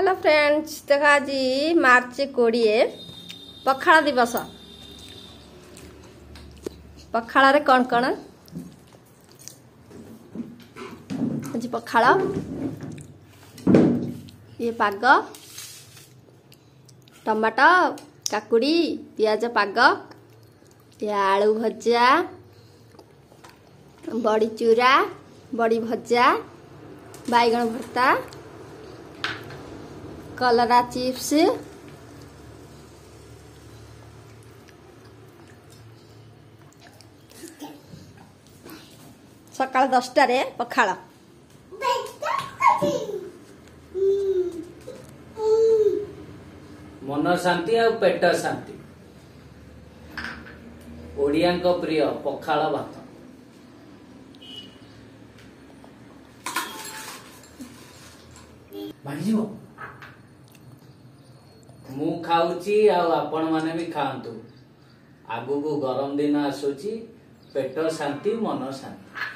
Hello friends, देखा आज मार्च 20 पखाड़ दिवस। पखाड़ रे कौन कौन आज पखाड़ ये पाग टमाटो काकुड़ी पियाज पाग ये आलू भजा बड़ी चूरा बड़ी भजा बैगन भर्ता कलरा चिप्स सकाल 10टारे पखाड़ मन शांति आ पेट शांति ओडिया प्रिय पखाड़ भात भाजी मु खाऊची आपण माने भी खांतु आगु को गरम दिन आसुची पेट शांति मन शांति।